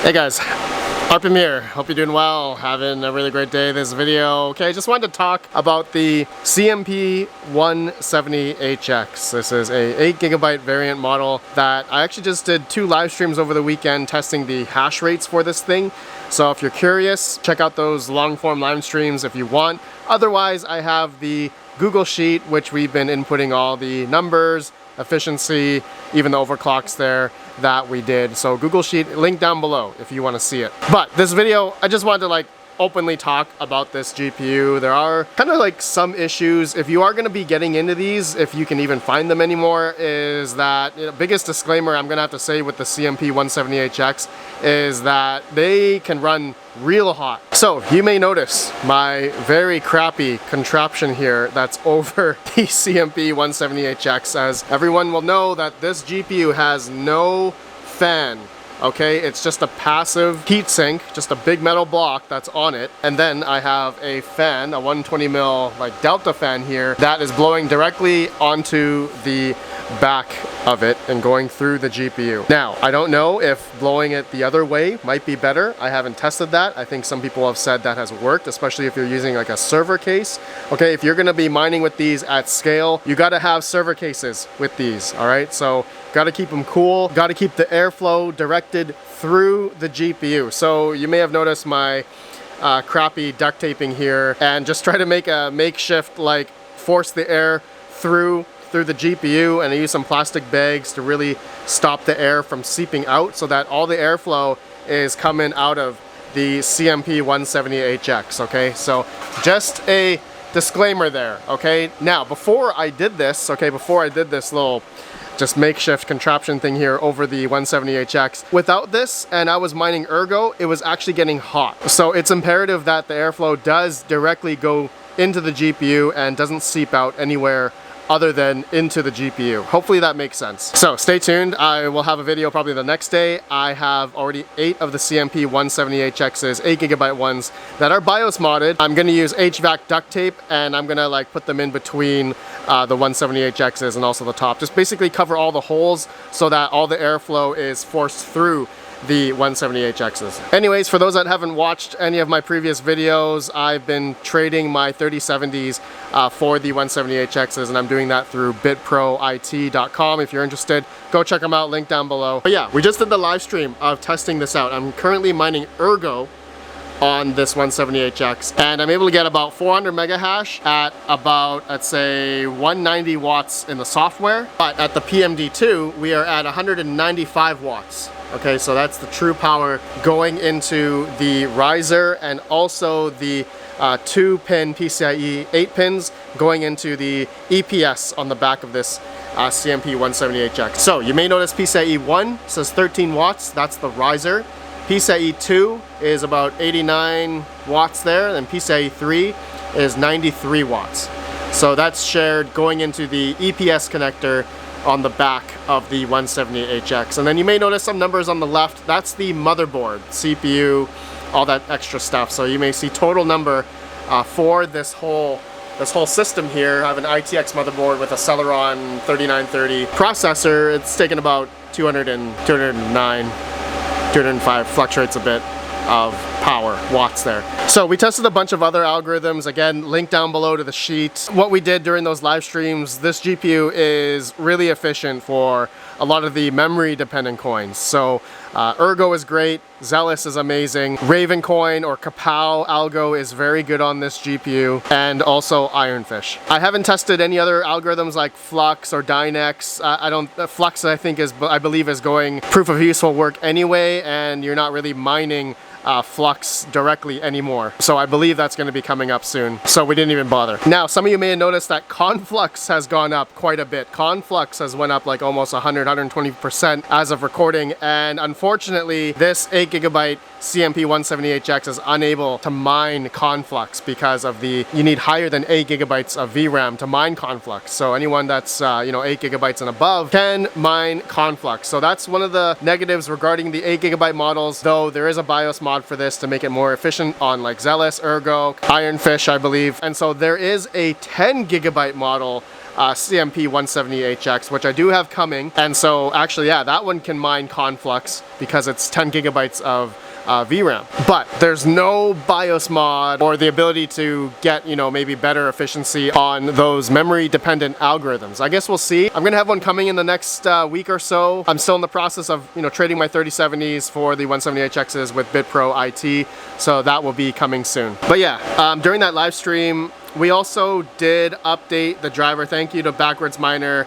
Hey guys, RPM here. Hope you're doing well, having a really great day this video. Okay, I just wanted to talk about the CMP 170HX. This is a 8GB variant model that I actually just did 2 live streams over the weekend testing the hash rates for this thing. So if you're curious, check out those long form live streams if you want. Otherwise, I have the Google Sheet, which we've been inputting all the numbers, efficiency, even the overclocks there that we did. So Google Sheet, link down below if you want to see it. But this video, I just wanted to openly talk about this GPU. There are kind of some issues. If you are going to be getting into these, if you can even find them anymore, is that biggest disclaimer I'm going to have to say with the CMP 170HX is that they can run real hot. So you may notice my very crappy contraption here that's over the CMP 170HX, as everyone will know that this GPU has no fan. Okay, it's just a passive heatsink, just a big metal block that's on it. And then I have a fan, a 120 mil Delta fan here that is blowing directly onto the back of it and going through the GPU. Now, I don't know if blowing it the other way might be better. I haven't tested that. I think some people have said that has worked, especially if you're using a server case. Okay, if you're gonna be mining with these at scale, you gotta have server cases with these, all right? So, gotta keep them cool, gotta keep the airflow directed through the GPU. So, you may have noticed my crappy duct taping here, and just try to make a makeshift, force the air through the GPU, and I use some plastic bags to really stop the air from seeping out so that all the airflow is coming out of the CMP 170HX, okay? So just a disclaimer there, okay? Now, before I did this little just makeshift contraption thing here over the 170HX, without this, and I was mining Ergo, it was actually getting hot. So it's imperative that the airflow does directly go into the GPU and doesn't seep out anywhere other than into the GPU. Hopefully that makes sense. So stay tuned. I will have a video probably the next day. I have already 8 of the CMP 170HXs, 8GB ones that are BIOS modded. I'm gonna use HVAC duct tape, and I'm gonna put them in between the 170HXs and also the top. Just basically cover all the holes so that all the airflow is forced through the 170HXs. Anyways, for those that haven't watched any of my previous videos, I've been trading my 3070s for the 170HXs, and I'm doing that through bitproit.com. If you're interested, go check them out, link down below. But yeah, we just did the live stream of testing this out. I'm currently mining Ergo on this 170HX, and I'm able to get about 400 mega hash at about, let's say, 190 watts in the software. But at the PMD2, we are at 195 watts. Okay, so that's the true power going into the riser, and also the 2-pin PCIe 8 pins going into the EPS on the back of this CMP 170HX. So you may notice PCIe 1 says 13 watts, that's the riser. PCIe 2 is about 89 watts there, and PCIe 3 is 93 watts. So that's shared going into the EPS connector on the back of the 170HX. And then you may notice some numbers on the left. That's the motherboard, CPU, all that extra stuff. So you may see total number for this whole system here. I have an ITX motherboard with a Celeron 3930 processor. It's taken about 205, fluctuates a bit of power, watts there. So we tested a bunch of other algorithms, again, link down below to the sheet. What we did during those live streams, this GPU is really efficient for a lot of the memory dependent coins. So Ergo is great, Zealous is amazing, Ravencoin or Kapow algo is very good on this GPU, and also Ironfish. I haven't tested any other algorithms like Flux or Dynex. Flux I believe is going proof of useful work anyway, and you're not really mining Flux directly anymore. So I believe that's going to be coming up soon. So we didn't even bother. Now, some of you may have noticed that Conflux has gone up quite a bit. Conflux has went up almost 120% as of recording, and unfortunately this 8GB CMP 170HX is unable to mine Conflux because of you need higher than 8GB of VRAM to mine Conflux. So anyone that's 8GB and above can mine Conflux. So that's one of the negatives regarding the 8GB models, though there is a BIOS mod for this to make it more efficient on Zealous, Ergo, Ironfish, I believe. And so there is a 10GB model CMP 170HX, which I do have coming. And so actually, yeah, that one can mine Conflux because it's 10 gigabytes of VRAM. But there's no BIOS mod or the ability to get, you know, maybe better efficiency on those memory dependent algorithms. I guess we'll see. I'm gonna have one coming in the next week or so. I'm still in the process of, you know, trading my 3070s for the 170HXs with BitPro IT. So that will be coming soon. But yeah, during that live stream, we also did update the driver. Thank you to RedPandaMining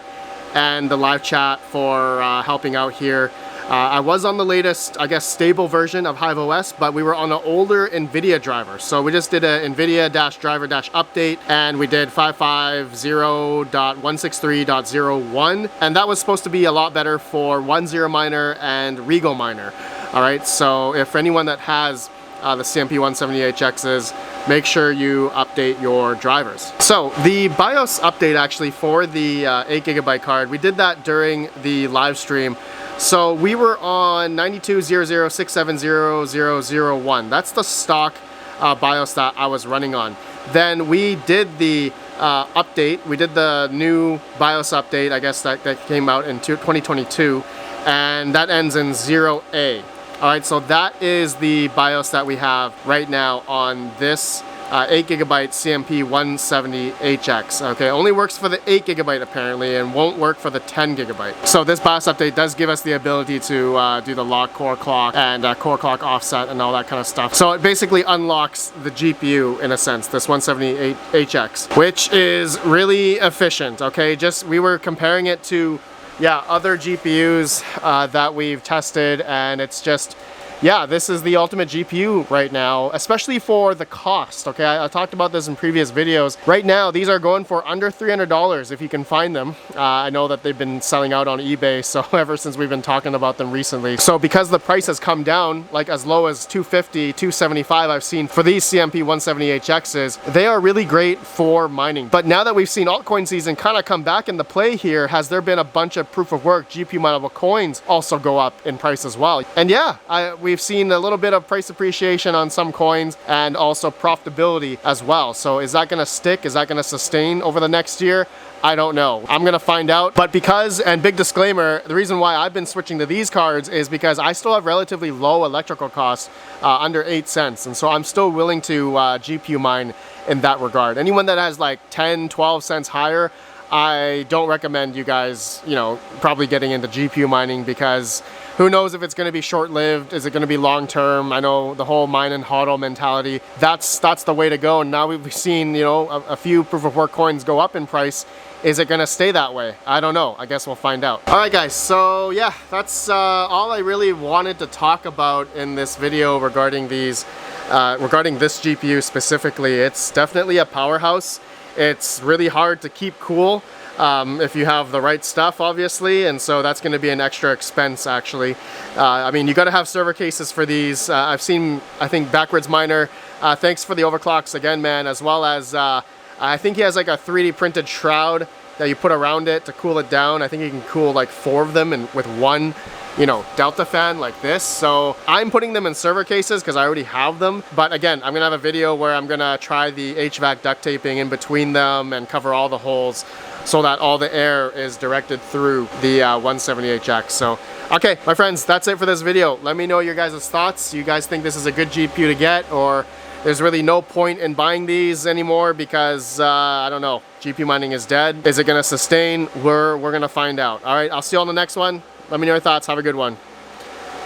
and the live chat for helping out here. I was on the latest, I guess, stable version of HiveOS, but we were on an older NVIDIA driver. So we just did a NVIDIA-driver-update, and we did 550.163.01, and that was supposed to be a lot better for 1.0 miner and Regal miner. All right, so if anyone that has the CMP 170HXs, make sure you update your drivers. So the BIOS update actually for the 8GB card, we did that during the live stream. So we were on 9200670001. That's the stock BIOS that I was running on. Then we did the update. We did the new BIOS update, I guess that came out in 2022, and that ends in 0A. All right, so that is the BIOS that we have right now on this 8GB CMP 170HX. Okay, only works for the 8GB apparently and won't work for the 10GB. So this BIOS update does give us the ability to do the lock core clock and core clock offset and all that kind of stuff. So it basically unlocks the GPU in a sense, this 170HX, which is really efficient. Okay, just we were comparing it to other GPUs that we've tested, and it's just, yeah, this is the ultimate GPU right now, especially for the cost. Okay, I talked about this in previous videos. Right now, these are going for under $300 if you can find them. I know that they've been selling out on eBay, so ever since we've been talking about them recently. So because the price has come down, like as low as $250, $275 I've seen for these CMP 170HXs, they are really great for mining. But now that we've seen altcoin season kind of come back into play here, has there been a bunch of proof of work GPU mineable coins also go up in price as well? And yeah, we've seen a little bit of price appreciation on some coins and also profitability as well. So is that going to stick? Is that going to sustain over the next year? I don't know. I'm gonna find out. But because, and big disclaimer, the reason why I've been switching to these cards is because I still have relatively low electrical costs, under 8 cents. And so I'm still willing to GPU mine in that regard. Anyone that has like 10, 12 cents higher, I don't recommend you guys, you know, probably getting into GPU mining, because who knows if it's going to be short-lived? Is it going to be long-term? I know the whole mine and hodl mentality, that's the way to go. And now we've seen, you know, a few proof-of-work coins go up in price. Is it going to stay that way? I don't know. I guess we'll find out. All right, guys. So yeah, that's all I really wanted to talk about in this video regarding these, regarding this GPU specifically. It's definitely a powerhouse. It's really hard to keep cool if you have the right stuff, obviously, and so that's going to be an extra expense actually. I mean, you got to have server cases for these. I've seen, I think, RedPandaMining, thanks for the overclocks again, man, as well as I think he has like a 3D printed shroud that you put around it to cool it down. I think you can cool like 4 of them with one, you know, Delta fan like this. So I'm putting them in server cases because I already have them. But again, I'm gonna have a video where I'm gonna try the HVAC duct taping in between them and cover all the holes so that all the air is directed through the 170HX. So, okay, my friends, that's it for this video. Let me know your guys' thoughts. You guys think this is a good GPU to get, or there's really no point in buying these anymore because, I don't know, GPU mining is dead? Is it gonna sustain? We're gonna find out. All right, I'll see you on the next one. Let me know your thoughts. Have a good one.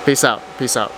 Peace out. Peace out.